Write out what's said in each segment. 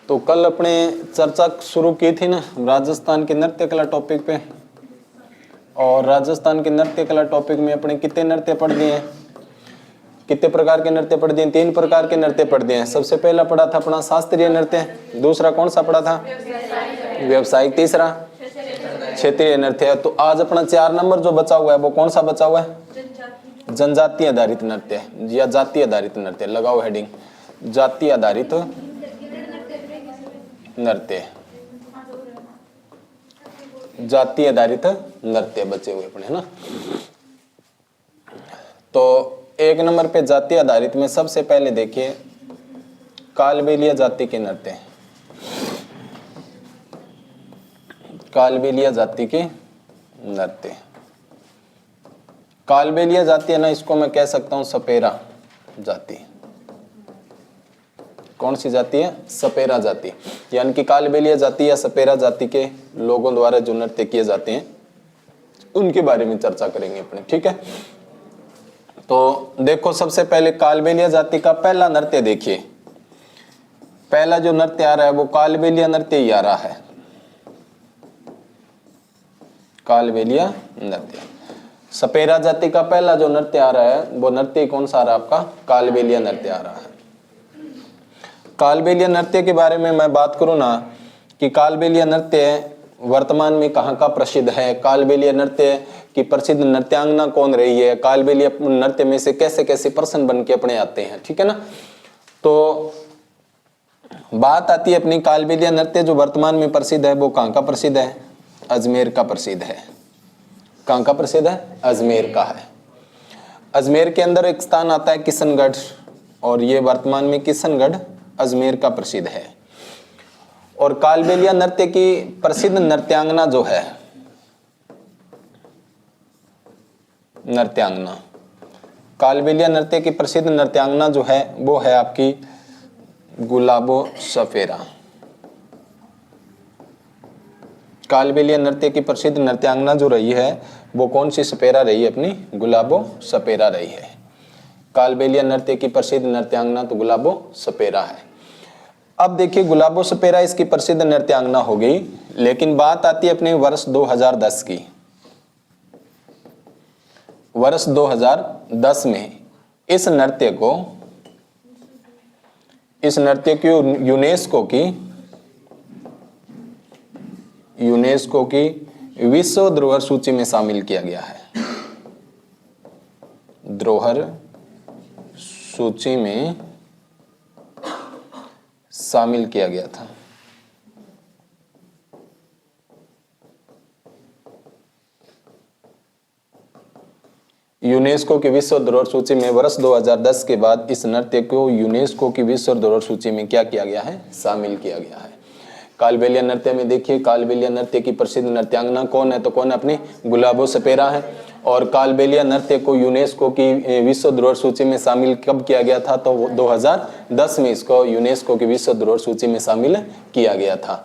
तो कल अपने चर्चा शुरू की थी ना राजस्थान के नृत्य कला टॉपिक पे, और राजस्थान के नृत्य कला टॉपिक में अपने कितने नृत्य पढ़ दिए हैं, कितने प्रकार के नृत्य पढ़ दिए? 3 प्रकार के नृत्य पढ़ दिए हैं। सबसे पहला पढ़ा था अपना शास्त्रीय नृत्य, दूसरा कौन सा पढ़ा था? व्यावसायिक, तीसरा क्षेत्रीय नृत्य है। तो आज अपना 4 नंबर जो बचा हुआ है वो कौन सा बचा हुआ है? जनजातीय आधारित नृत्य या जातीय आधारित नृत्य। लगाओ हेडिंग, जातीय आधारित नृत्य, जातीय आधारित नृत्य बचे हुए अपने, है ना। तो 1 नंबर पे जातीय आधारित में सबसे पहले देखिए कालबेलिया जाति के नृत्य, कालबेलिया जाति के नृत्य। कालबेलिया जाति है ना, इसको मैं कह सकता हूं सपेरा जाति। कौन सी जाति है? सपेरा जाति। यानी कि कालबेलिया जाति या सपेरा जाति के लोगों द्वारा जो नृत्य किए जाते हैं उनके बारे में चर्चा करेंगे अपने, ठीक है। तो देखो सबसे पहले कालबेलिया जाति का पहला नृत्य देखिए। पहला जो नृत्य आ रहा है वो कालबेलिया नृत्य ही आ रहा है, कालबेलिया नृत्य। सपेरा जाति का पहला जो नृत्य आ रहा है वो नृत्य कौन सा आ रहा है आपका? कालबेलिया नृत्य आ रहा है। कालबेलिया नृत्य के बारे में मैं बात करूं ना कि कालबेलिया नृत्य वर्तमान में कहाँ का प्रसिद्ध है, कालबेलिया नृत्य की प्रसिद्ध नृत्यांगना कौन रही है, कालबेलिया नृत्य में से कैसे कैसे पर्सन बन के अपने आते हैं, ठीक है ना। तो बात आती है अपनी कालबेलिया नृत्य जो वर्तमान में प्रसिद्ध है वो कहाँ का प्रसिद्ध है? अजमेर का प्रसिद्ध है। कहाँ का प्रसिद्ध है? अजमेर का है। अजमेर के अंदर एक स्थान आता है किशनगढ़, और ये वर्तमान में किशनगढ़ अजमेर का प्रसिद्ध है। और कालबेलिया नृत्य की प्रसिद्ध नृत्यांगना जो है, नृत्यांगना, कालबेलिया नृत्य की प्रसिद्ध नृत्यांगना जो है वो है आपकी गुलाबो सपेरा। कालबेलिया नृत्य की प्रसिद्ध नृत्यांगना जो रही है वो कौन सी सपेरा रही है? अपनी गुलाबो सपेरा रही है। कालबेलिया नृत्य की प्रसिद्ध नृत्यांगना तो गुलाबो सपेरा है। अब देखिए गुलाबो सपेरा इसकी प्रसिद्ध नृत्यांगना हो गई, लेकिन बात आती है अपने वर्ष 2010 की। वर्ष 2010 में इस नृत्य को यूनेस्को की विश्व धरोहर सूची में शामिल किया गया है। धरोहर सूची में शामिल किया गया था। यूनेस्को की विश्व धरोहर सूची में वर्ष 2010 के बाद इस नृत्य को यूनेस्को की विश्व धरोहर सूची में क्या किया गया है? शामिल किया गया है। कालबेलिया नृत्य में देखिए कालबेलिया नृत्य की प्रसिद्ध नृत्यांगना कौन है? तो कौन है? अपनी गुलाबो सपेरा है। और कालबेलिया नृत्य को यूनेस्को की विश्व धरोहर सूची में शामिल कब किया गया था? तो 2010 में इसको यूनेस्को की विश्व धरोहर सूची में शामिल किया गया था।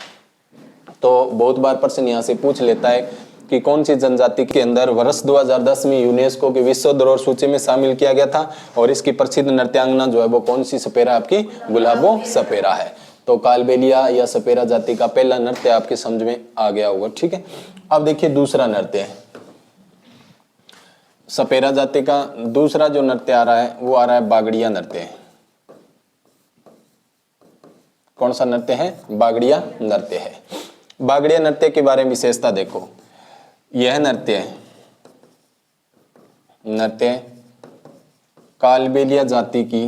तो बहुत बार प्रश्न यहाँ से पूछ लेता है कि कौन सी जनजाति के अंदर वर्ष 2010 में यूनेस्को की विश्व धरोहर सूची में शामिल किया गया था, और इसकी प्रसिद्ध नृत्यांगना जो है वो कौन सी सपेरा? आपकी गुलाबो सपेरा है। तो कालबेलिया या सपेरा जाति का पहला नृत्य आपके समझ में आ गया होगा, ठीक है। अब देखिए दूसरा नृत्य है सपेरा जाति का। दूसरा जो नृत्य आ रहा है वो आ रहा है बागड़िया नृत्य। कौन सा नृत्य है? बागड़िया नृत्य है। बागड़िया नृत्य के बारे में विशेषता देखो। यह नृत्य कालबेलिया जाति की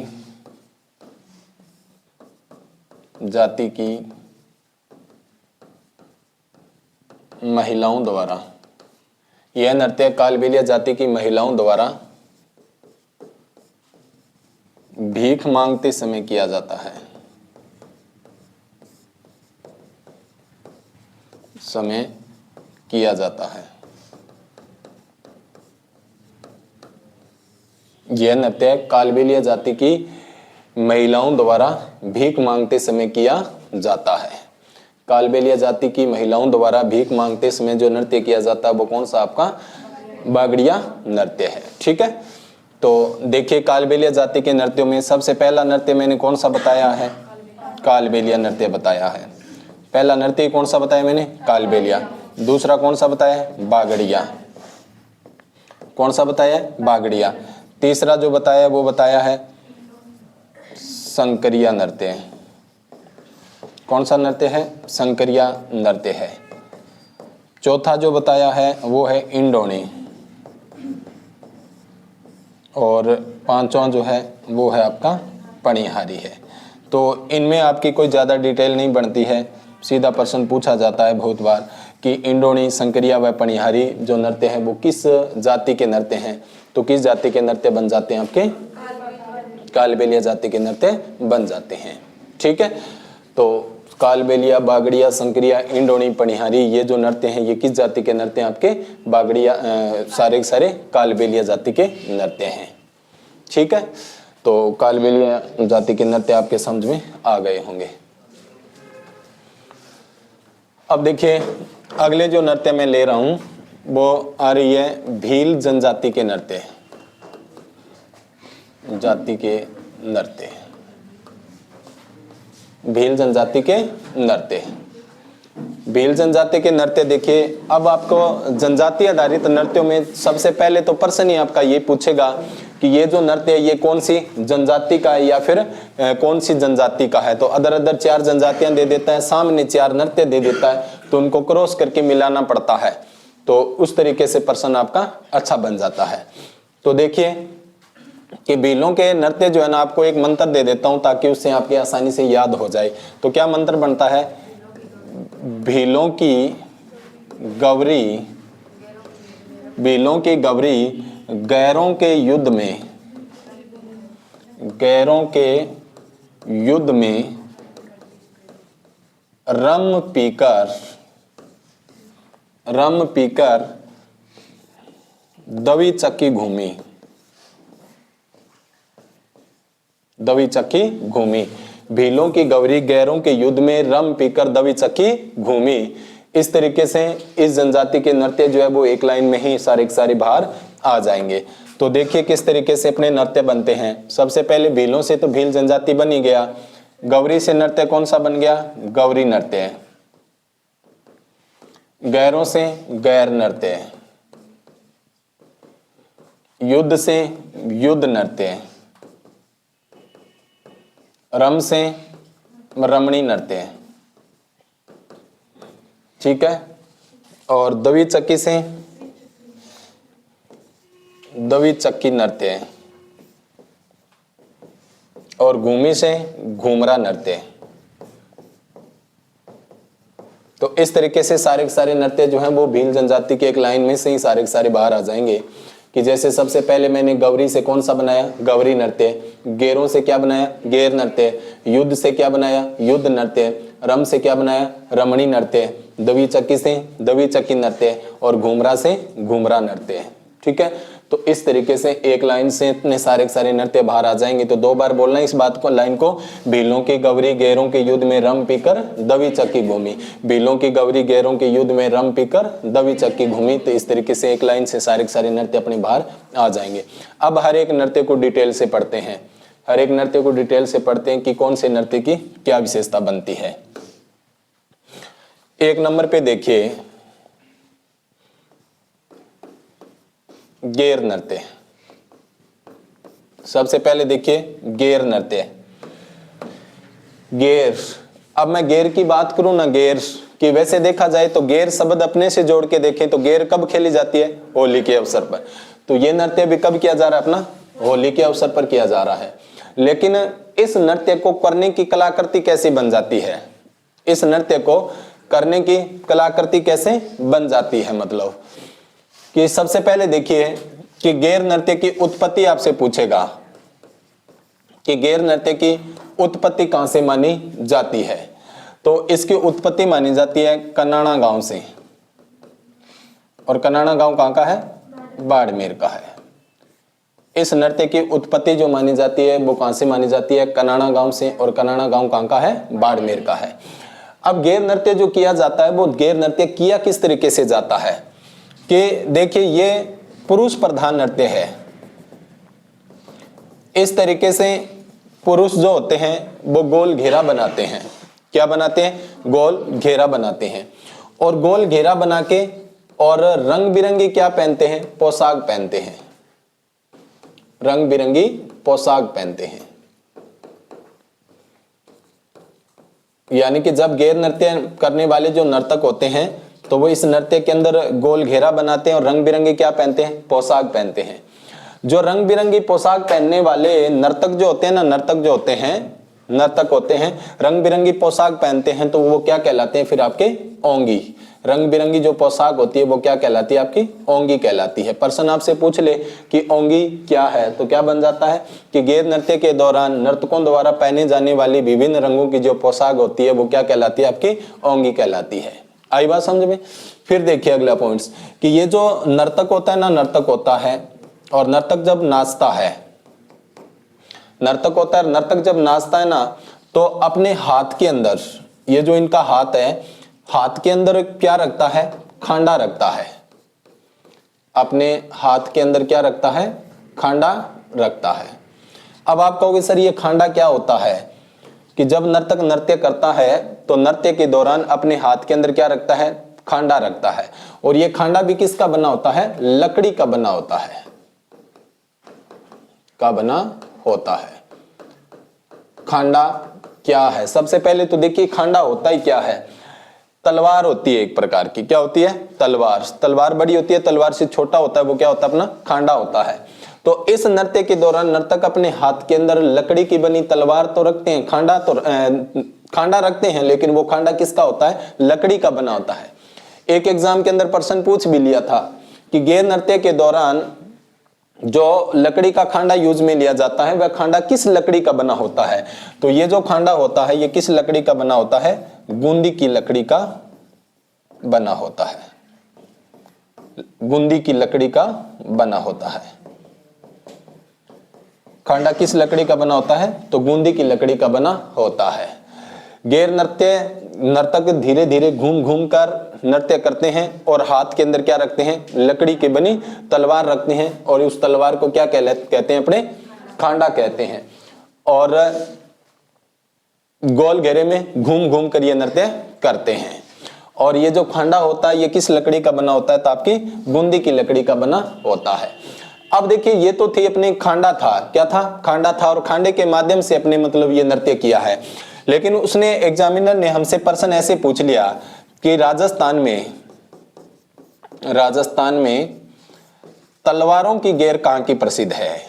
महिलाओं द्वारा, यह नृत्य कालबेलिया जाति की महिलाओं द्वारा भीख मांगते समय किया जाता है। यह नृत्य कालबेलिया जाति की महिलाओं द्वारा भीख मांगते समय किया जाता है। कालबेलिया जाति की महिलाओं द्वारा भीख मांगते समय जो नृत्य किया जाता है वो कौन सा? आपका बागड़िया नृत्य है, ठीक है। तो देखिए कालबेलिया जाति के नृत्यों में सबसे पहला नृत्य मैंने कौन सा बताया है? कालबेलिया नृत्य बताया है। पहला नृत्य कौन सा बताया मैंने? कालबेलिया। दूसरा कौन सा बताया है? बागड़िया। कौन सा बताया है? बागड़िया। तीसरा जो बताया वो बताया है संकरिया नृत्य। कौन सा नृत्य है? संकरिया नृत्य है। चौथा जो बताया है वो है इंडोनी। और पांचवा जो है वो है आपका पणिहारी है। तो इनमें आपकी कोई ज़्यादा डिटेल नहीं बनती है, सीधा प्रश्न पूछा जाता है बहुत बार कि इंडोनी, संकरिया व पणिहारी जो नृत्य हैं वो किस जाति के नृत्य हैं। तो किस जाति के नृत्य बन जाते हैं आपके? कालबेलिया जाति के नृत्य बन जाते हैं। ठीक है, तो कालबेलिया, बागड़िया, संकरिया, इंडोनी, पणिहारी ये जो नृत्य हैं ये किस जाति के नृत्य हैं आपके? बागड़िया, सारे सारे कालबेलिया जाति के नृत्य हैं। ठीक है, तो कालबेलिया जाति के नृत्य आपके समझ में आ गए होंगे। अब देखिए अगले जो नृत्य मैं ले रहा हूं वो आ रही है भील जनजाति के नृत्य। जाति के नृत्य, भील जनजाति के नृत्य। भील जनजाति के नृत्य देखिए, अब आपको जनजाति आधारित नृत्यों में सबसे पहले तो प्रश्न ही आपका ये पूछेगा कि ये जो नृत्य है ये कौन सी जनजाति का है या फिर कौन सी जनजाति का है। तो अदर अदर 4 जनजातियां दे देता है, सामने 4 नृत्य दे देता है, तो उनको क्रॉस करके मिलाना पड़ता है। तो उस तरीके से प्रश्न आपका अच्छा बन जाता है। तो देखिए कि भीलों के नृत्य जो है ना, आपको एक मंत्र दे देता हूं ताकि उससे आपके आसानी से याद हो जाए। तो क्या मंत्र बनता है? भीलों की गौरी, भीलों की गौरी गैरों के युद्ध में, गैरों के युद्ध में रम पीकर दवी चक्की घूमी, दवी चक्की घूमी। भीलों की गौरी गैरों के युद्ध में रम पीकर दवी चक्की घूमी। इस तरीके से इस जनजाति के नृत्य जो है वो एक लाइन में ही सारे के सारे बाहर आ जाएंगे। तो देखिए किस तरीके से अपने नृत्य बनते हैं। सबसे पहले भीलों से तो भील जनजाति बन ही गया। गौरी से नृत्य कौन सा बन गया? गौरी नृत्य। गैरों से गैर नृत्य। युद्ध से युद्ध नृत्य। रम से रमणी नृत्य। ठीक है, और दवी चक्की से दवी चक्की नृत्य, और घूमी से घूमरा नृत्य। तो इस तरीके से सारे के सारे नृत्य जो हैं वो भील जनजाति के एक लाइन में से ही सारे के सारे बाहर आ जाएंगे। कि जैसे सबसे पहले मैंने गौरी से कौन सा बनाया? गौरी नृत्य। गेरों से क्या बनाया? गेर नृत्य। युद्ध से क्या बनाया? युद्ध नृत्य। रम से क्या बनाया? रमणी नृत्य। दवी चक्की से दवी चक्की नृत्य, और घूमरा से घूमरा नृत्य। ठीक है, तो इस तरीके से एक लाइन से इतने सारे सारे नृत्य बाहर आ जाएंगे। तो 2 बार बोलना इस बात को, लाइन को। भीलों की गौरी गैरों के युद्ध में रम पीकर दवी चक्की घूमी। भीलों की गौरी गैरों के युद्ध में रम पीकर दवी चक्की घूमी। तो इस तरीके से एक लाइन से सारे सारे नृत्य अपने बाहर आ जाएंगे। अब हर एक नृत्य को डिटेल से पढ़ते हैं, हर एक नृत्य को डिटेल से पढ़ते हैं कि कौन से नृत्य की क्या विशेषता बनती है। 1 नंबर पे देखिए गेर नृत्य। सबसे पहले देखिए गेर नृत्य। गेर, अब मैं गेर की बात करूं ना, गेर की वैसे देखा जाए तो गेर शब्द अपने से जोड़ के देखें तो गेर कब खेली जाती है? होली के अवसर पर। तो ये नृत्य भी कब किया जा रहा है? अपना होली के अवसर पर किया जा रहा है। लेकिन इस नृत्य को करने की कलाकृति कैसी बन जाती है? इस नृत्य को करने की कलाकृति कैसे बन जाती है? मतलब कि सबसे पहले देखिए कि गैर नृत्य की उत्पत्ति आपसे पूछेगा कि गैर नृत्य की उत्पत्ति कहां से मानी जाती है। तो इसकी उत्पत्ति मानी जाती है कनाना गांव से, और कनाना गांव कहां का है? बाड़मेर का है। इस नृत्य की उत्पत्ति जो मानी जाती है वो कहां से मानी जाती है? कनाना गांव से, और कनाना गांव कहां का है? बाड़मेर का है। अब गैर नृत्य जो किया जाता है वो गैर नृत्य किया किस तरीके से जाता है कि देखिए ये पुरुष प्रधान नृत्य है। इस तरीके से पुरुष जो होते हैं वो गोल घेरा बनाते हैं। क्या बनाते हैं? गोल घेरा बनाते हैं। और गोल घेरा बना के और रंग बिरंगी क्या पहनते हैं? पोशाक पहनते हैं। रंग बिरंगी पोशाक पहनते हैं। यानी कि जब गैर नृत्य करने वाले जो नर्तक होते हैं तो वो इस नृत्य के अंदर गोल घेरा बनाते हैं और रंग बिरंगे क्या पहनते हैं? पोशाक पहनते हैं। जो रंग बिरंगी पोशाक पहनने वाले नर्तक जो होते हैं ना, नर्तक होते हैं रंग बिरंगी पोशाक पहनते हैं, तो वो क्या कहलाते हैं फिर? आपके ओंगी। रंग बिरंगी जो पोशाक होती है वो क्या कहलाती है? आपकी ओंगी कहलाती है। पर्सन आपसे पूछ ले कि ओंगी क्या है, तो क्या बन जाता है कि गैर नृत्य के दौरान नर्तकों द्वारा पहने जाने वाली विभिन्न रंगों की जो पोशाक होती है वो क्या कहलाती है? आपकी ओंगी कहलाती है। आई बात समझ में? फिर देखिए अगला पॉइंट्स कि ये जो नर्तक होता है ना, नर्तक होता है और नर्तक जब नाचता है, नर्तक जब नाचता है ना तो अपने हाथ के अंदर, ये जो इनका हाथ है, हाथ के अंदर क्या रखता है? खांडा रखता है। अपने हाथ के अंदर क्या रखता है? खांडा रखता है। अब आप कहोगे सर ये खांडा क्या होता है? कि जब नर्तक नृत्य करता है तो नृत्य के दौरान अपने हाथ के अंदर क्या रखता है? खांडा रखता है। और ये खांडा भी किसका बना होता है? लकड़ी का बना होता है। का बना होता है। खांडा क्या है? सबसे पहले तो देखिए खांडा होता ही क्या है? तलवार होती है एक प्रकार की। क्या होती है? तलवार। तलवार बड़ी होती है, तलवार से छोटा होता है वो क्या होता है? अपना खांडा होता है। तो इस नृत्य के दौरान नर्तक अपने हाथ के अंदर लकड़ी की बनी तलवार तो रखते हैं, खांडा रखते हैं, लेकिन वो खांडा किसका होता है? लकड़ी का बना होता है। एक एग्जाम के अंदर प्रश्न पूछ भी लिया था कि गैर नृत्य के दौरान जो लकड़ी का खांडा यूज में लिया जाता है वह खांडा किस लकड़ी का बना होता है? तो ये जो खांडा होता है ये किस लकड़ी का बना होता है? गूंदी की लकड़ी का बना होता है। गूंदी की लकड़ी का बना होता है। खांडा किस लकड़ी का बना होता है? तो गूंदी की लकड़ी का बना होता है। गैर नर्तक धीरे धीरे घूम घूम कर नृत्य करते हैं और हाथ के अंदर क्या रखते हैं? लकड़ी की बनी तलवार रखते हैं और उस तलवार को क्या कहते हैं? अपने खांडा कहते हैं। और गोल घेरे में घूम घूम कर ये नृत्य करते हैं। और ये जो खांडा होता है ये किस लकड़ी का बना होता है? तो आपकी गूंदी की लकड़ी का बना होता है। अब देखिए ये तो थी अपने खांडा था। क्या था? खांडा था और खांडे के माध्यम से अपने मतलब ये नृत्य किया है। लेकिन उसने एग्जामिनर ने हमसे प्रश्न ऐसे पूछ लिया कि राजस्थान में तलवारों की गैर कहां की प्रसिद्ध है?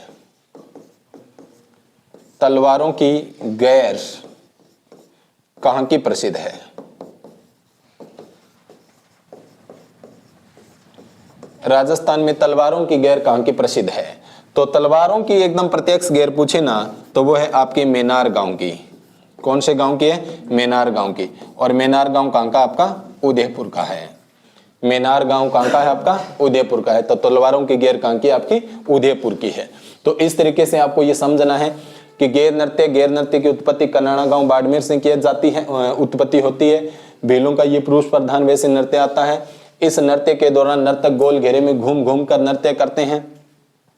तलवारों की गैर कहां की प्रसिद्ध है? राजस्थान में तलवारों की गैर कहां की प्रसिद्ध है? तो तलवारों की एकदम प्रत्यक्ष गैर पूछे ना तो वो है आपके मेनार गांव की। कौन से गांव की है? मेनार गांव की। और मेनार गांव कहां का? आपका उदयपुर का है। मेनार गांव कहां का है? आपका उदयपुर का है। तो तलवारों की गैर कहां की? आपकी उदयपुर की है। तो इस तरीके से आपको ये समझना है कि गैर नृत्य की उत्पत्ति कनाड़ा गांव बाड़मेर से की जाती है, उत्पत्ति होती है। भीलों का ये पुरुष प्रधान वैसे नृत्य आता है। इस नृत्य के दौरान नर्तक गोल घेरे में घूम घूम कर नृत्य करते हैं।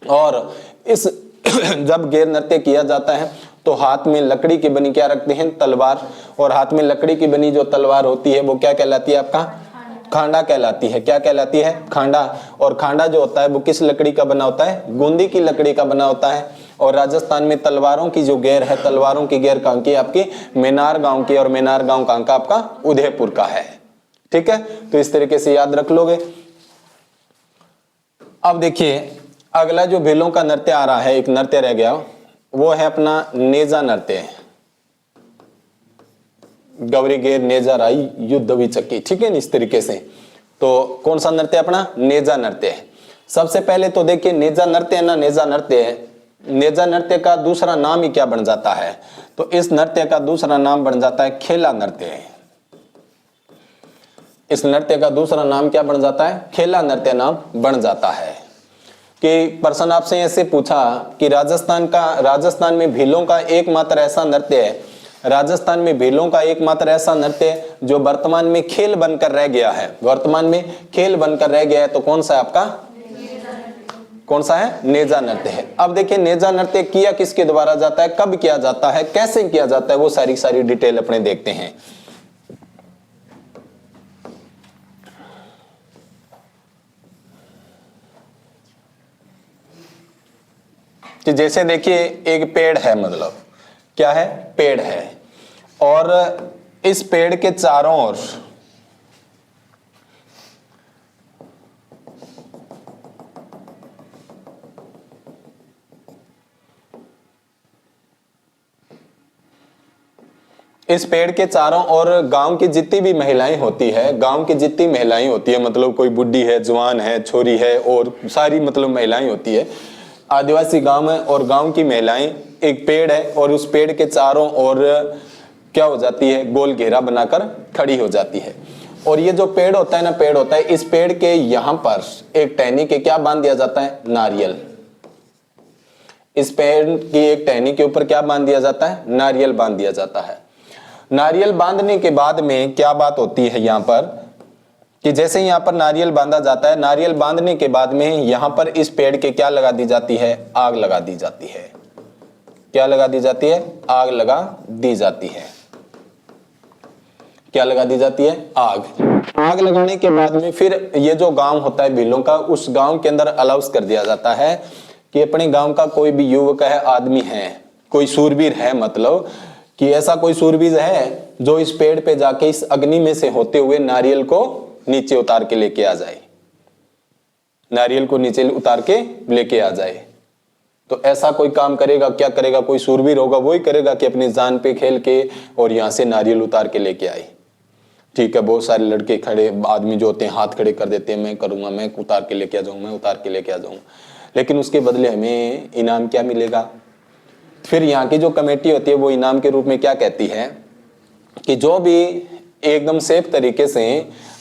और इस जब गैर नृत्य किया जाता है तो हाथ में लकड़ी की बनी क्या रखते हैं? तलवार। और हाथ में लकड़ी की बनी जो तलवार होती है वो क्या कहलाती है? आपका खांडा कहलाती है। क्या कहलाती है? खांडा। और खांडा जो होता है वो किस लकड़ी का बना होता है? गूंदी की लकड़ी का बना होता है। और राजस्थान में तलवारों की जो गैर है, तलवारों की गैर कहां की? आपकी मेनार गांव की। और मेनार गांव कहां का? आपका उदयपुर का है। ठीक है, तो इस तरीके से याद रख लोगे। अब देखिए अगला जो भीलों का नृत्य आ रहा है, एक नृत्य रह गया, वो है अपना नेजा नृत्य। गौरी गेर नेजा राई युद्ध विचक्की। ठीक है, इस तरीके से। तो कौन सा नृत्य? अपना नेजा नृत्य है। सबसे पहले तो देखिए नेजा नृत्य है ना, नेजा नृत्य है। नेजा नृत्य का दूसरा नाम ही क्या बन जाता है? तो इस नृत्य का दूसरा नाम बन जाता है खेला नृत्य। इस नृत्य का दूसरा नाम क्या बन जाता है? खेला नृत्य नाम बन जाता है। कि पर्सन आपसे ऐसे पूछा कि राजस्थान में भीलों का एकमात्र ऐसा नृत्य है, राजस्थान में भीलों का एकमात्र ऐसा नृत्य जो वर्तमान में खेल बनकर रह गया है, वर्तमान में खेल बनकर रह गया है, तो कौन सा है आपका? कौन सा है? नेजा नृत्य है। अब देखिए नेजा नृत्य किया किसके द्वारा जाता है, कब किया जाता है, कैसे किया जाता है, वो सारी डिटेल अपने देखते हैं। कि जैसे देखिए एक पेड़ है, मतलब क्या है? पेड़ है, और इस पेड़ के चारों ओर इस पेड़ के चारों ओर गांव की जितनी भी महिलाएं होती है, गांव की जितनी महिलाएं होती है, मतलब कोई बुढ़ी है, जवान है, छोरी है, और सारी मतलब महिलाएं होती है, आदिवासी गांव है, और गांव की महिलाएं, एक पेड़ है और उस पेड़ के चारों ओर क्या हो जाती है? गोल घेरा बनाकर खड़ी हो जाती है। और ये जो पेड़ होता है ना, पेड़ होता है, इस पेड़ के यहां पर एक टहनी के क्या बांध दिया जाता है? नारियल। इस पेड़ की एक टहनी के ऊपर क्या बांध दिया जाता है? नारियल बांध दिया जाता है। नारियल बांधने के बाद में क्या बात होती है यहां पर, कि जैसे यहां पर नारियल बांधा जाता है, नारियल बांधने के बाद में यहां पर इस पेड़ के क्या लगा दी जाती है? आग लगा दी जाती है। क्या लगा दी जाती है? आग लगा दी जाती है। क्या लगा दी जाती है? आग। आग लगाने के बाद में फिर ये जो गांव होता है भीलों का, उस गांव के अंदर अलाउंस कर दिया जाता है कि अपने गांव का कोई भी युवक है, आदमी है, कोई सूरवीर है, मतलब कि ऐसा कोई सूरवीर है जो इस पेड़ पे जाके इस अग्नि में से होते हुए नारियल को नीचे उतार के लेके आ जाए, नारियल को नीचे उतार के लेके आ जाए। तो ऐसा कोई काम करेगा, क्या करेगा? कोई सूरवीर होगा, वही करेगा कि अपनी जान पे खेल के और यहां से नारियल उतार के लेके आए। ठीक है, बहुत सारे लड़के खड़े, आदमी जो होते हैं हाथ खड़े कर देते हैं, मैं करूंगा, मैं उतार के लेके आ जाऊंगा, मैं उतार के लेके आ जाऊंगा। लेकिन उसके बदले हमें इनाम क्या मिलेगा? फिर यहाँ की जो कमेटी होती है वो इनाम के रूप में क्या कहती है कि जो भी एकदम सेफ तरीके से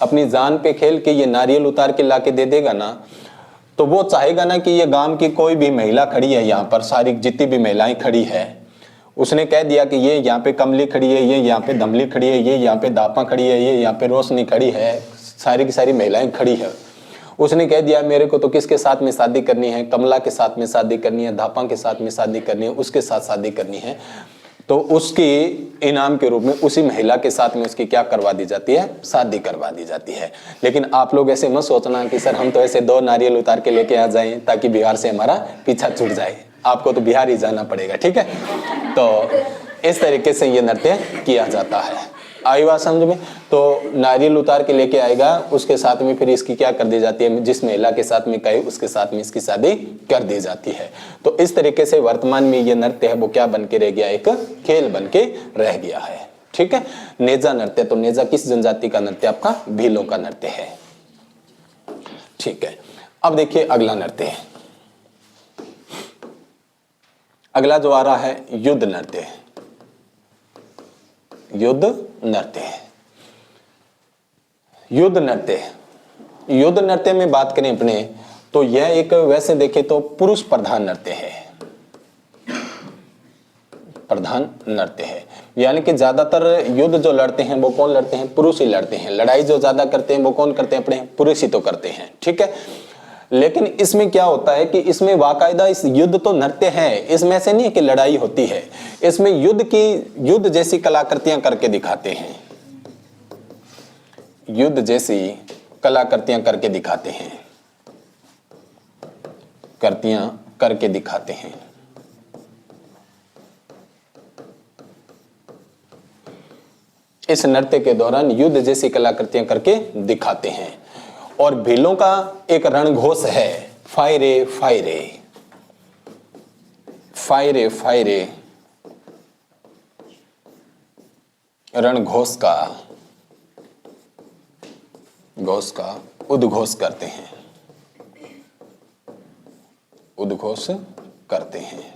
अपनी जान पे खेल के ये नारियल उतार के लाके दे देगा ना, तो वो चाहेगा ना कि ये गांव की कोई भी महिला खड़ी है, यहाँ पर सारी जितनी भी महिलाएं खड़ी है, उसने कह दिया कि ये यहाँ पे कमली खड़ी है, ये यहाँ पे धमली खड़ी है, ये यहाँ पे दापा खड़ी है, ये यहाँ पे रोशनी खड़ी है, सारी की सारी महिलाएं खड़ी है। उसने कह दिया मेरे को तो किसके साथ में शादी करनी है? कमला के साथ में शादी करनी है, धापा के साथ में शादी करनी है, उसके साथ शादी करनी है। तो उसकी इनाम के रूप में उसी महिला के साथ में उसकी क्या करवा दी जाती है? शादी करवा दी जाती है। लेकिन आप लोग ऐसे मत सोचना कि सर हम तो ऐसे 2 नारियल उतार के लेके आ जाएं ताकि बिहार से हमारा पीछा छूट जाए। आपको तो बिहार ही जाना पड़ेगा, ठीक है? तो इस तरीके से ये नृत्य किया जाता है। आई बात समझ में? तो नारियल उतार के लेके आएगा, उसके साथ में फिर इसकी क्या कर दी जाती है? जिस महिला के साथ में कहे उसके साथ में इसकी शादी कर दी जाती है। तो इस तरीके से वर्तमान में ये नृत्य है वो क्या बन के रह गया? एक खेल बन के रह गया है, ठीक है? नेजा नृत्य, तो नेजा किस जनजाति का नृत्य? आपका भीलों का नृत्य है, ठीक है? अब देखिए अगला नृत्य है, अगला जो आ रहा है युद्ध नृत्य। युद्ध नृत्य, युद्ध नृत्य, युद्ध नृत्य में बात करें अपने, तो यह एक वैसे देखें तो पुरुष प्रधान नृत्य है, प्रधान नृत्य है। यानी कि ज्यादातर युद्ध जो लड़ते हैं वो कौन लड़ते हैं? पुरुष ही लड़ते हैं। लड़ाई जो ज्यादा करते हैं वो कौन करते हैं? अपने पुरुष ही तो करते हैं, ठीक है? लेकिन इसमें क्या होता है कि इसमें बाकायदा इस युद्ध तो नृत्य है, इसमें से नहीं है कि लड़ाई होती है, इसमें युद्ध जैसी कलाकृतियां करके दिखाते हैं, युद्ध जैसी कलाकृतियां करके दिखाते हैं, कृतियां करके दिखाते हैं। इस नृत्य के दौरान युद्ध जैसी कलाकृतियां करके दिखाते हैं। और भीलों का एक रणघोष है, फायरे फायरे, फायरे फायरे, रणघोष का उद्घोष करते हैं, उद्घोष करते हैं।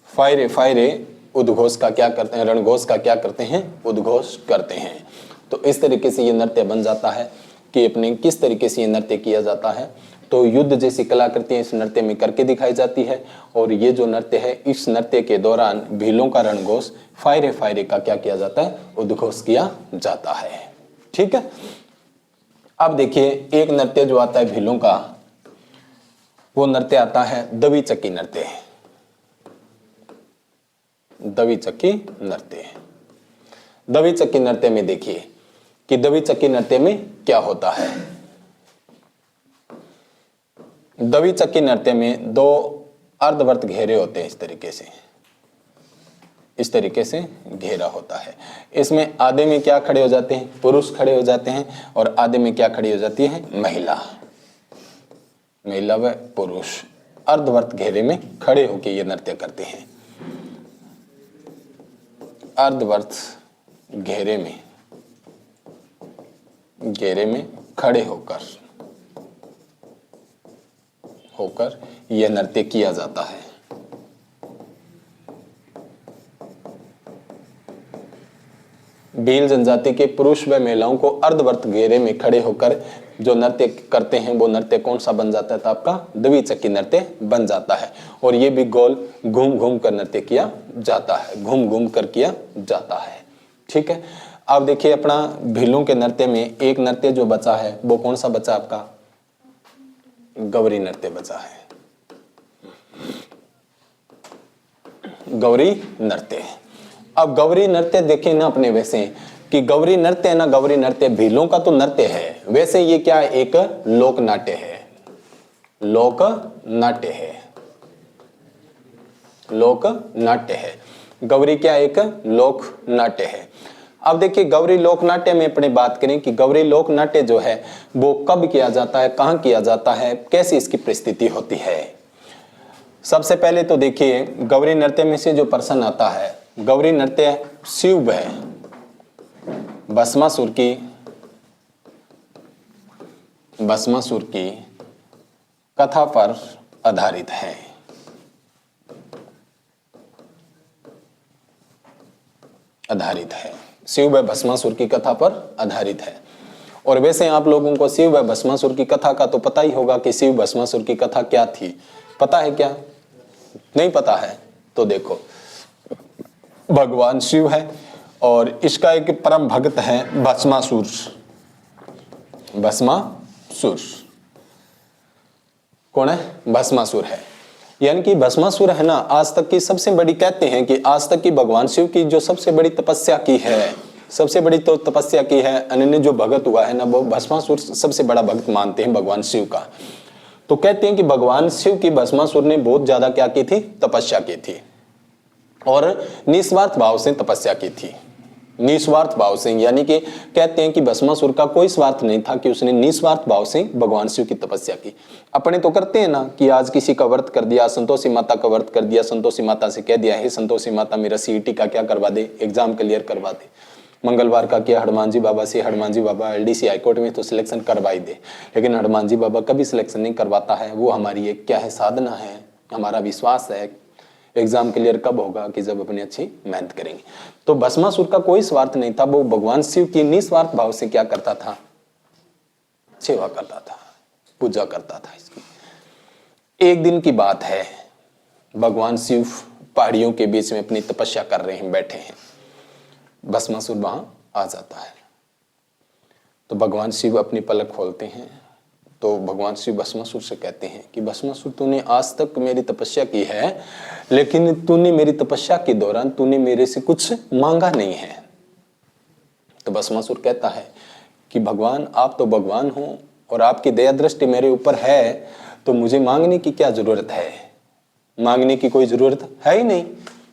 फायरे फायरे उद्घोष का क्या करते हैं? रणघोष का क्या करते हैं? उद्घोष करते हैं। तो इस तरीके से ये नृत्य बन जाता है कि अपने किस तरीके से ये नृत्य किया जाता है। तो युद्ध जैसी कलाकृतियां इस नृत्य में करके दिखाई जाती है। और ये जो नृत्य है, इस नृत्य के दौरान भीलों का रणघोष फायरे फायरे का क्या किया जाता है? उद्घोष किया जाता है, ठीक है? अब देखिए एक नृत्य जो आता है भीलों का, वो नृत्य आता है दवी चक्की नृत्य। दवी चक्की नृत्य। दवी चक्की नृत्य में देखिए कि दवी चक्की नृत्य में क्या होता है। दवी चक्की नृत्य में दो अर्धवर्त घेरे होते हैं, इस तरीके से घेरा होता है। इसमें आधे में क्या खड़े हो जाते हैं, पुरुष खड़े हो जाते हैं, और आधे में क्या खड़ी हो जाती है, महिला। महिला व पुरुष अर्धवर्त घेरे में खड़े होकर ये नृत्य करते हैं। अर्धवर्त घेरे में खड़े होकर यह नृत्य किया जाता है। भील जनजाति के पुरुष व महिलाओं को अर्धवर्त घेरे में खड़े होकर जो नृत्य करते हैं वो नृत्य कौन सा बन जाता है, तो आपका द्वि चक्की नृत्य बन जाता है। और ये भी गोल घूम घूम कर नृत्य किया जाता है, घूम घूम कर किया जाता है। ठीक है, अब देखिए अपना भीलों के नृत्य में एक नृत्य जो बचा है वो कौन सा बचा, आपका गौरी नृत्य बचा है। गौरी नृत्य। अब गौरी नृत्य देखें ना अपने वैसे कि गौरी नृत्य है ना, गौरी नृत्य भीलों का तो नृत्य है, वैसे ये क्या है, एक लोक नाट्य है। लोक नाट्य है, लोक नाट्य है। गौरी क्या एक लोक नाट्य है। अब देखिए गौरी लोक नाट्य में अपने बात करें कि गौरी लोक नाट्य जो है वो कब किया जाता है, कहां किया जाता है, कैसी इसकी परिस्थिति होती है। सबसे पहले तो देखिए गौरी नृत्य में से जो प्रश्न आता है, गौरी नृत्य शिव है भस्मासुर की कथा पर आधारित है। शिव व भस्मासुर की कथा पर आधारित है। और वैसे आप लोगों को शिव व भस्मासुर की कथा का तो पता ही होगा कि शिव भस्मासुर की कथा क्या थी। पता है क्या, नहीं पता है तो देखो, भगवान शिव है और इसका एक परम भक्त है भस्मासुर। भस्मासुर कौन है, भस्मासुर है। यानी कि भस्मासुर है ना, आज तक की सबसे बड़ी, कहते हैं कि आज तक की भगवान शिव की जो सबसे बड़ी तपस्या की है, सबसे बड़ी तो तपस्या की है, अनन्य जो भगत हुआ है ना, वो भस्मासुर सबसे बड़ा भक्त मानते हैं भगवान शिव का। तो कहते हैं कि भगवान शिव की भस्मासुर ने बहुत ज्यादा क्या की थी, तपस्या की थी, और निस्वार्थ भाव से तपस्या की थी। निस्वार्थ भाव से, यानी कि कहते हैं कि भस्मासुर का कोई स्वार्थ नहीं था, कि उसने निस्वार्थ भाव से भगवान शिव की तपस्या की। अपने तो करते हैं ना कि आज किसी का व्रत कर दिया, संतोषी माता का व्रत कर दिया, संतोषी माता से कह दिया है संतोषी माता मेरा सीईटी का क्या करवा दे, एग्जाम क्लियर करवा दे। मंगलवार का किया हनुमान जी बाबा से, हनुमान जी बाबा एलडीसी हाईकोर्ट में तो सिलेक्शन करवाई दे, लेकिन हनुमान जी बाबा कभी सिलेक्शन नहीं करवाता है। वो हमारी एक क्या है, साधना है, हमारा विश्वास है। एग्जाम क्लियर कब होगा, कि जब अपनी अच्छी मेहनत करेंगे। तो भस्मासुर का कोई स्वार्थ नहीं था, वो भगवान शिव की निस्वार्थ भाव से क्या करता था, सेवा करता था, पूजा करता था इसकी। एक दिन की बात है, भगवान शिव पहाड़ियों के बीच में अपनी तपस्या कर रहे हैं, बैठे हैं। भस्मासुर वहां आ जाता है, तो भगवान शिव अपनी पलक खोलते हैं, तो भगवान शिव भस्मासुर से कहते हैं कि भस्मासुर तूने आज तक मेरी तपस्या की है, लेकिन तूने मेरी तपस्या के दौरान तूने मेरे से कुछ मांगा नहीं है। तो भस्मासुर कहता है कि भगवान आप तो भगवान हो और आपकी दया दृष्टि मेरे ऊपर है, तो मुझे मांगने की क्या जरूरत है, मांगने की कोई जरूरत है ही नहीं,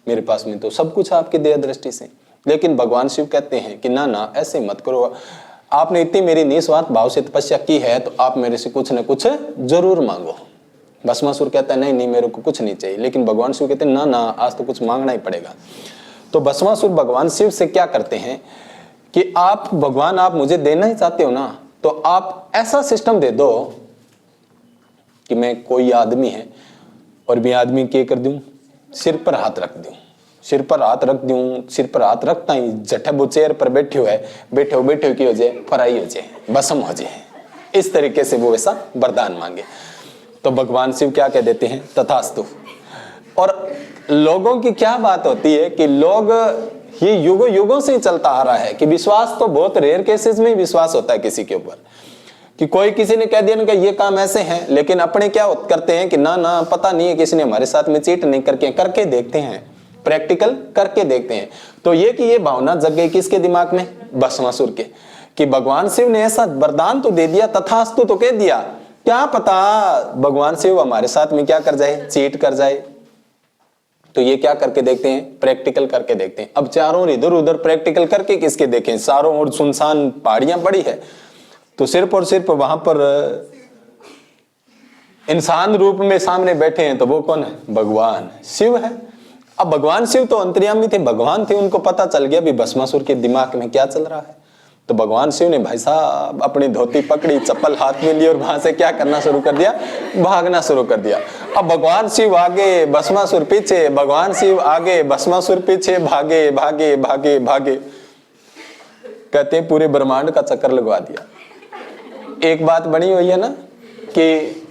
मेरे पास में तो सब कुछ आपकी दया दृष्टि से। लेकिन भगवान शिव कहते हैं कि ना ना ऐसे मत करो, आपने इतनी मेरी निस्वार्थ भाव से तपस्या की है, तो आप मेरे से कुछ न कुछ जरूर मांगो। भस्मासुर कहता है नहीं नहीं मेरे को कुछ नहीं चाहिए, लेकिन भगवान शिव कहते हैं ना ना आज तो कुछ मांगना ही पड़ेगा। तो भस्मासुर भगवान शिव से क्या करते हैं कि आप भगवान आप मुझे देना ही चाहते हो ना, तो आप ऐसा सिस्टम दे दो कि मैं कोई आदमी है और मैं आदमी क्या कर दूं, सिर पर हाथ रख दूं, सिर पर हाथ रख दूं, सिर पर हाथ रखता ही जठे वो चेयर पर बैठे हो की हो जाए, फराई हो जाए, भस्म हो जाए। इस तरीके से वो वैसा वरदान मांगे। तो भगवान शिव क्या कह देते हैं, तथास्तु। और लोगों की क्या बात होती है कि लोग ये युगों युगों से ही चलता आ रहा है कि विश्वास तो बहुत रेयर केसेस में विश्वास होता है किसी के ऊपर, कि कोई किसी ने कह दिया ना कि ये काम ऐसे हैं, लेकिन अपने क्या करते हैं कि ना ना पता नहीं है, किसी ने हमारे साथ में चीट नहीं करके देखते हैं, प्रैक्टिकल करके देखते हैं। तो ये कि ये भावना जग गई किसके दिमाग में, भस्मासुर के, कि भगवान शिव ने ऐसा वरदान तो दे दिया, तथास्तु तो कह दिया, क्या पता भगवान शिव हमारे साथ में क्या कर जाए, चीट कर जाए। तो ये क्या करके देखते हैं, प्रैक्टिकल करके देखते हैं। अब चारों इधर उधर प्रैक्टिकल करके किसके देखें, चारों ओर सुनसान पहाड़ियां पड़ी है, तो सिर्फ और सिर्फ वहां पर इंसान रूप में सामने बैठे हैं, तो वो कौन है, भगवान शिव है। अब भगवान शिव तो अंतर्यामी थे, भगवान थे, उनको पता चल गया भी भस्मासुर के दिमाग में क्या चल रहा है। तो भगवान शिव ने भाई साहब अपनी धोती पकड़ी, चप्पल हाथ में ली और वहां से क्या करना शुरू कर दिया, भागना शुरू कर दिया। अब भगवान शिव आगे, भस्मासुर पीछे, भगवान शिव आगे, भस्मासुर पीछे, भागे भागे भागे भागे, कहते हैं पूरे ब्रह्मांड का चक्कर लगवा दिया। एक बात बनी हुई है ना कि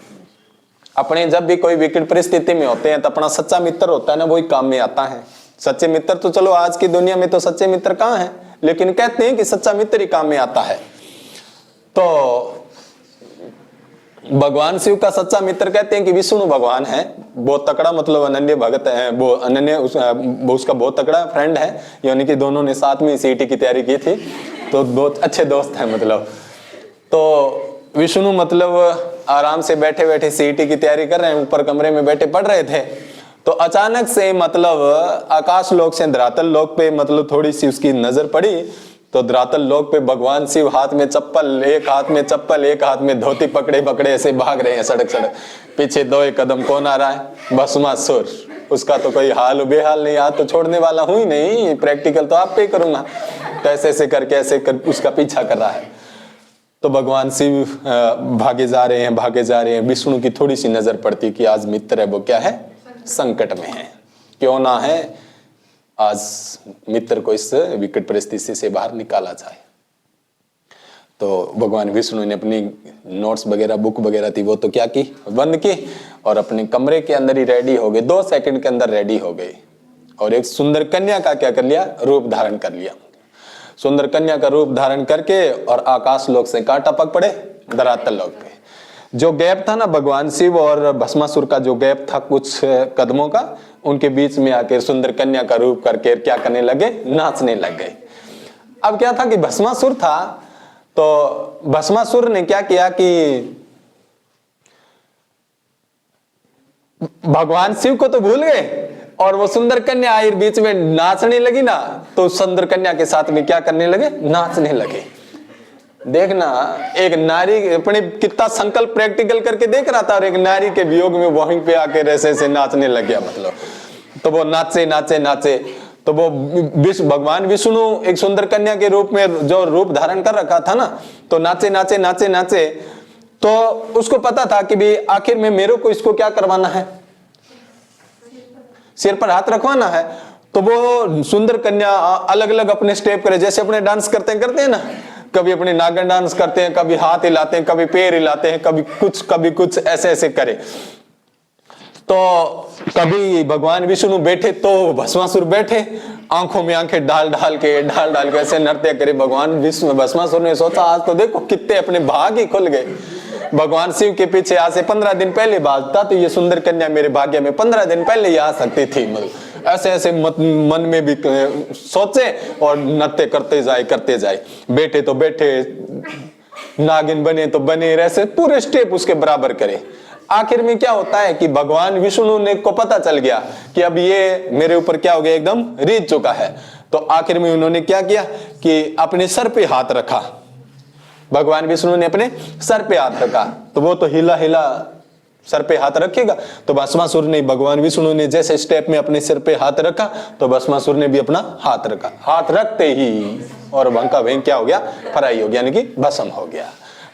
अपने जब भी कोई विकट परिस्थिति में होते हैं तो अपना सच्चा मित्र होता है ना, वही काम में आता है। सच्चे मित्र तो चलो आज की दुनिया में तो सच्चे मित्र कहाँ हैं, लेकिन कहते हैं कि सच्चा मित्र ही काम में आता है। तो भगवान शिव का सच्चा मित्र कहते हैं कि विष्णु भगवान है, बहुत तकड़ा, मतलब अनन्य भगत है, वो अनन्य उसका बहुत तकड़ा फ्रेंड है, यानी कि दोनों ने साथ में सीटी की तैयारी की थी, तो बहुत अच्छे दोस्त हैं मतलब। तो विष्णु मतलब आराम से बैठे बैठे सीटी की तैयारी कर रहे हैं, ऊपर कमरे में बैठे पढ़ रहे थे। तो अचानक से मतलब आकाश लोक से धरातल लोक पे मतलब थोड़ी सी उसकी नजर पड़ी, तो धरातल लोक पे भगवान शिव हाथ में चप्पल, एक हाथ में चप्पल, एक हाथ में धोती पकड़े पकड़े ऐसे भाग रहे हैं सड़क सड़क। पीछे 2 कदम कौन आ रहा है, भस्मासुर। उसका तो कोई हाल बेहाल नहीं, आज तो छोड़ने वाला हूं ही नहीं, प्रैक्टिकल तो आप पे करूंगा। तो ऐसे करके उसका पीछा कर रहा है। तो भगवान शिव भागे जा रहे हैं, भागे जा रहे हैं। विष्णु की थोड़ी सी नजर पड़ती कि आज मित्र है वो क्या है, संकट में है, क्यों ना है आज मित्र को इस विकट परिस्थिति से बाहर निकाला जाए। तो भगवान विष्णु ने अपनी नोट्स वगैरह, बुक वगैरह थी, वो तो क्या की, बंद की, और अपने कमरे के अंदर ही रेडी हो गए, 2 सेकंड के अंदर रेडी हो गए, और एक सुंदर कन्या का क्या कर लिया, रूप धारण कर लिया। सुंदर कन्या का रूप धारण करके और आकाश लोक से कहां टपक पड़े, धरातल लोक पे। जो गैप था ना भगवान शिव और भस्मासुर का, जो गैप था कुछ कदमों का, उनके बीच में आकर सुंदर कन्या का रूप करके क्या करने लगे, नाचने लग गए। अब क्या था कि भस्मासुर था, तो भस्मासुर ने क्या किया कि भगवान शिव को तो भूल गए, और वो सुंदर कन्या आई बीच में नाचने लगी ना, तो सुंदर कन्या के साथ में क्या करने लगे, नाचने लगे। देखना एक नारी अपने कितना संकल्प प्रैक्टिकल करके देख रहा था, और एक नारी के वियोग में वहीं पे आके ऐसे नाचने लग गया मतलब। तो वो नाचे नाचे नाचे, तो वो भगवान विष्णु एक सुंदर कन्या के रूप में जो रूप धारण कर रखा था ना, तो नाचे नाचे नाचे नाचे, तो उसको पता था कि भी आखिर में मेरे को इसको क्या करवाना है, सिर पर हाथ रखवाना है। तो वो सुंदर कन्या अलग अलग अपने स्टेप करे, जैसे अपने डांस करते हैं ना, कभी अपने नागन डांस करते हैं, कभी हाथ हिलाते हैं, कभी पैर हिलाते हैं, कभी कुछ ऐसे करे। तो कभी भगवान विष्णु बैठे तो भस्मासुर बैठे, आंखों में आंखें डाल डाल के ऐसे नृत्य करे। भगवान भस्मासुर ने सोचा आज तो देखो कितने अपने भाग ही खुल गए। भगवान शिव के पीछे आज से 15 दिन पहले भागता तो ये सुंदर कन्या मेरे भाग्य में 15 दिन पहले ही आ सकती थी। ऐसे मन में भी सोचे और नृत्य करते जाए। बैठे तो बैठे, नागिन बने तो बने, ऐसे पूरे स्टेप उसके बराबर करे। आखिर में क्या होता है कि भगवान विष्णु ने को पता चल गया कि अब ये मेरे ऊपर क्या हो गया, एकदम रीत चुका है। तो आखिर में उन्होंने क्या किया कि अपने सर पे हाथ रखा। भगवान विष्णु ने अपने सर पे हाथ रखा, तो वो तो हिला सर पे हाथ रखेगा। तो भस्मासुर ने, भगवान विष्णु ने जैसे स्टेप में अपने सिर पे हाथ रखा, तो भस्मासुर ने भी अपना हाथ रखा। हाथ रखते ही और वंका वहीं क्या हो गया, फराई हो गया, यानी कि भस्म हो गया।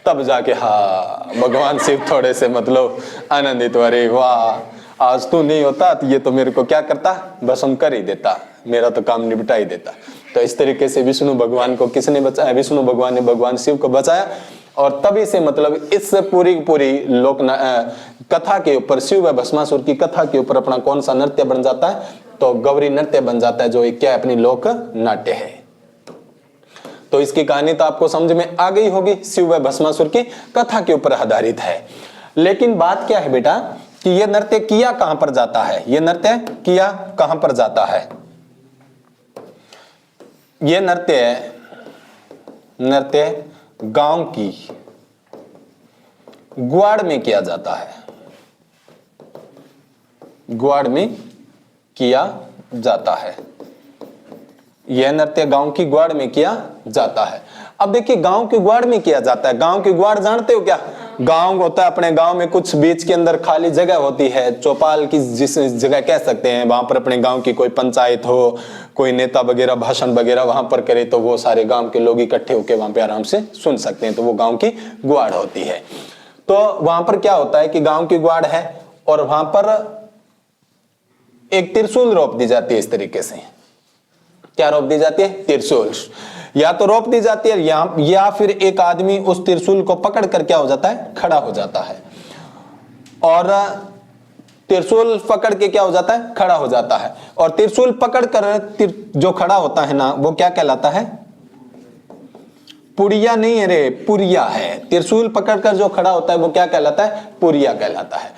तब जाके हाँ भगवान शिव थोड़े से मतलब आनंदित, अरे वाह आज तू नहीं होता तो ये तो मेरे को क्या करता, भस्म कर ही देता, मेरा तो काम निपटा ही देता। तो इस तरीके से विष्णु भगवान को किसने बचाया, विष्णु भगवान ने भगवान शिव को बचाया। और तभी से मतलब इस पूरी लोक कथा के ऊपर, शिव व भस्मासुर की कथा के ऊपर अपना कौन सा नृत्य बन जाता है, तो गौरी नृत्य बन जाता है, जो एक क्या अपनी लोक नाट्य है। तो इसकी कहानी तो आपको समझ में आ गई होगी, शिव व भस्मासुर की कथा के ऊपर आधारित है। लेकिन बात क्या है बेटा कि ये नृत्य किया कहां पर जाता है, ये नृत्य किया कहां पर जाता है? ये नृत्य गांव की ग्वाड़ में किया जाता है, ग्वाड़ में किया जाता है। यह नृत्य गांव की ग्वाड़ में किया जाता है। अब देखिए गांव की ग्वाड़ में किया जाता है। गांव की ग्वाड़ जानते हो क्या? गांव होता है, अपने गांव में कुछ बीच के अंदर खाली जगह होती है, चौपाल की जिस जगह कह सकते हैं, वहां पर अपने गांव की कोई पंचायत हो, कोई नेता वगैरह भाषण वगैरह वहां पर करे तो वो सारे गांव के लोग इकट्ठे होकर वहां पे आराम से सुन सकते हैं, तो वो गांव की ग्वाड़ होती है। तो वहां पर क्या होता है कि गांव की ग्वाड़ है और वहां पर एक त्रिशूल रोप दी जाती है। इस तरीके से क्या रोप दी जाती है? त्रिशूल। या तो रोप दी जाती है या फिर एक आदमी उस त्रिशूल को पकड़ कर क्या हो जाता है? खड़ा हो जाता है। और त्रिशूल पकड़ के क्या हो जाता है? खड़ा हो जाता है। और त्रिशूल पकड़ कर जो खड़ा होता है ना, वो क्या कहलाता है? पुरिया नहीं है रे, पुरिया है। त्रिशूल पकड़कर जो खड़ा होता है वो क्या कहलाता है? पुरिया कहलाता है।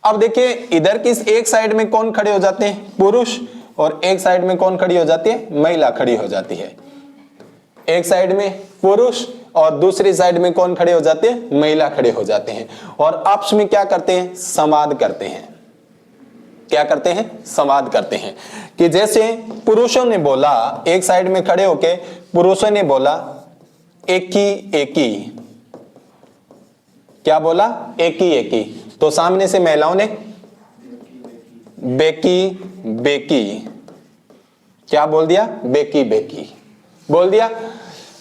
अब देखिए इधर की एक साइड में कौन खड़े हो जाते हैं? पुरुष। और एक साइड में कौन खड़ी हो जाती है? महिला खड़ी हो जाती है। एक साइड में पुरुष और दूसरी साइड में कौन खड़े हो जाते हैं? महिला खड़े हो जाते हैं। और आपस में क्या करते हैं? संवाद करते हैं। क्या करते हैं? संवाद करते हैं। कि जैसे पुरुषों ने बोला, एक साइड में खड़े होके पुरुषों ने बोला एकी, क्या बोला? एकी। तो सामने से महिलाओं ने बेकी, क्या बोल दिया? बेकी बोल दिया।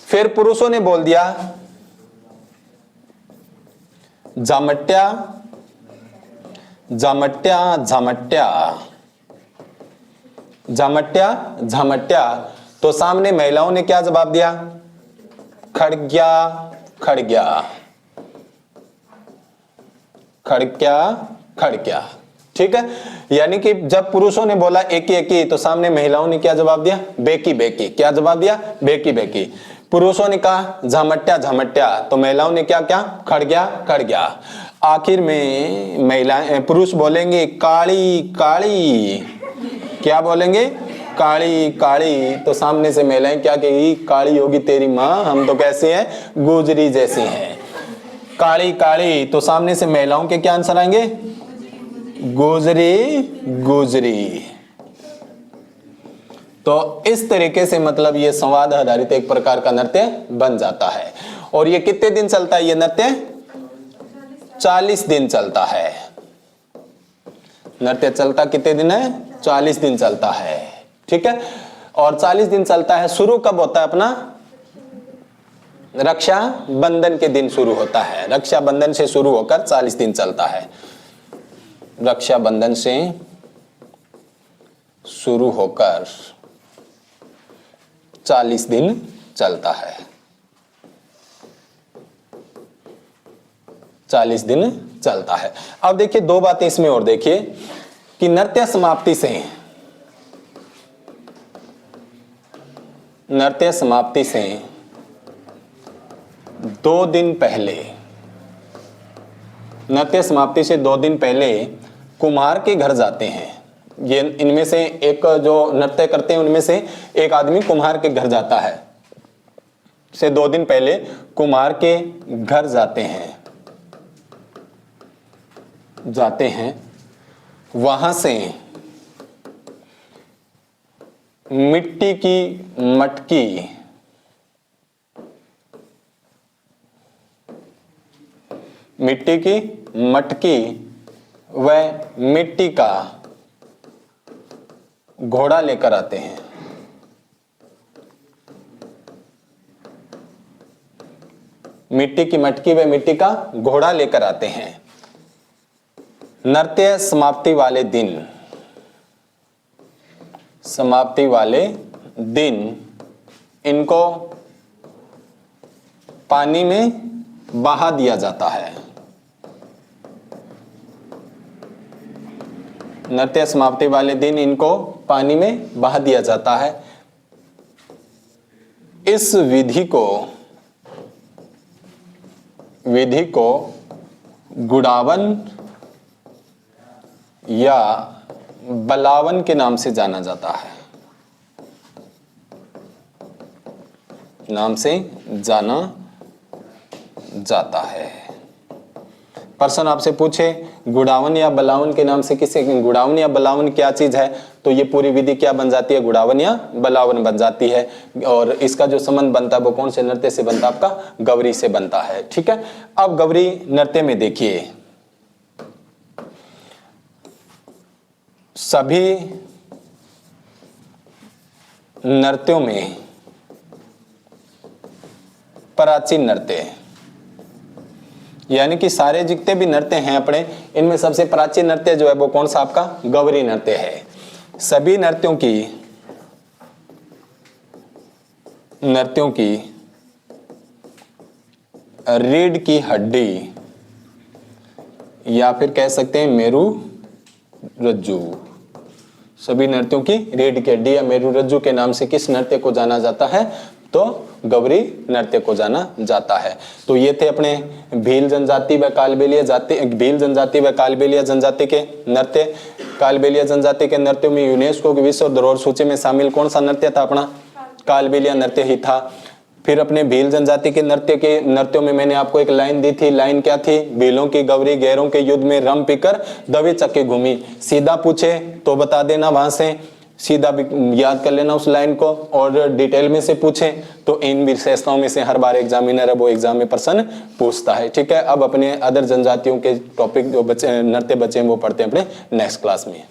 फिर पुरुषों ने बोल दिया झमट्या। तो सामने महिलाओं ने क्या जवाब दिया? खड़क्या। ठीक है। यानी कि जब पुरुषों ने बोला एकी तो सामने महिलाओं ने क्या जवाब दिया? बेकी। क्या जवाब दिया? बेकी। पुरुषों ने कहा झमट्या तो महिलाओं ने क्या? खड़ गया। आखिर में पुरुष बोलेंगे काली। क्या बोलेंगे? काली। तो सामने से महिलाएं क्या कहेगी? काली होगी तेरी माँ, हम तो कैसे हैं? गुजरी जैसी हैं। काली। तो सामने से महिलाओं के क्या आंसर आएंगे? गुजरी। तो इस तरीके से मतलब ये संवाद आधारित एक प्रकार का नृत्य बन जाता है। और ये कितने दिन चलता है? ये नृत्य 40 दिन चलता है। नृत्य चलता कितने दिन है? 40 दिन चलता है। ठीक है। और 40 दिन चलता है। शुरू कब होता है अपना? रक्षाबंधन के दिन शुरू होता है। रक्षाबंधन से शुरू होकर 40 दिन चलता है। रक्षाबंधन से शुरू होकर 40 दिन चलता है। 40 दिन चलता है। अब देखिए दो बातें इसमें और देखिए कि नृत्य समाप्ति से 2 दिन पहले, नृत्य समाप्ति से 2 दिन पहले कुम्हार के घर जाते हैं। ये इनमें से एक जो नृत्य करते हैं उनमें से एक आदमी कुम्हार के घर जाता है। से 2 दिन पहले कुम्हार के घर जाते हैं। वहां से मिट्टी की मटकी व मिट्टी का घोड़ा लेकर आते हैं। मिट्टी की मटकी व मिट्टी का घोड़ा लेकर आते हैं। नृत्य समाप्ति वाले दिन इनको पानी में बहा दिया जाता है। नृत्य समाप्ति वाले दिन इनको पानी में बहा दिया जाता है। इस विधि को गुड़ावन या बलावन के नाम से जाना जाता है, नाम से जाना जाता है। पर्सन आपसे पूछे गुड़ावन या बलावन के नाम से किसे, गुड़ावन या बलावन क्या चीज है, तो ये पूरी विधि क्या बन जाती है, गुड़ावन या बलावन बन जाती है। और इसका जो संबंध बनता है वो कौन से नृत्य से बनता है, आपका गौरी से बनता है। ठीक है, अब गौरी नृत्य में देखिए, सभी नृत्यों में प्राचीन नृत्य, यानी कि सारे जितने भी नृत्य हैं अपने, इनमें सबसे प्राचीन नृत्य जो है वो कौन सा, आपका गौरी नृत्य है। सभी नृत्यों की रीढ़ की हड्डी या फिर कह सकते हैं मेरु रज्जु, सभी नृत्यों की रीढ़ की हड्डी या मेरु रज्जु के नाम से किस नृत्य को जाना जाता है, तो गौरी नृत्य को जाना जाता है। तो ये थे अपने भील जनजाति व कालबेलिया जाति, भील जनजाति व कालबेलिया जनजाति के नृत्य। कालबेलिया जनजाति के नृत्यों में यूनेस्को की विश्व धरोहर सूची में शामिल कौन सा नृत्य था, अपना कालबेलिया नृत्य ही था। फिर अपने भील जनजाति के नृत्यों में मैंने आपको एक लाइन दी थी, लाइन क्या थी, भीलों की गौरी गैरों के युद्ध में रम पीकर दवे चक्के घूमी। सीधा पूछे तो बता देना, वहां से सीधा याद कर लेना उस लाइन को, और डिटेल में से पूछे तो इन विशेषताओं में से हर बार एग्जामिनर है वो एग्जाम में प्रश्न पूछता है। ठीक है, अब अपने अदर जनजातियों के टॉपिक जो बचे नृत्य बचे हैं वो पढ़ते हैं अपने नेक्स्ट क्लास में।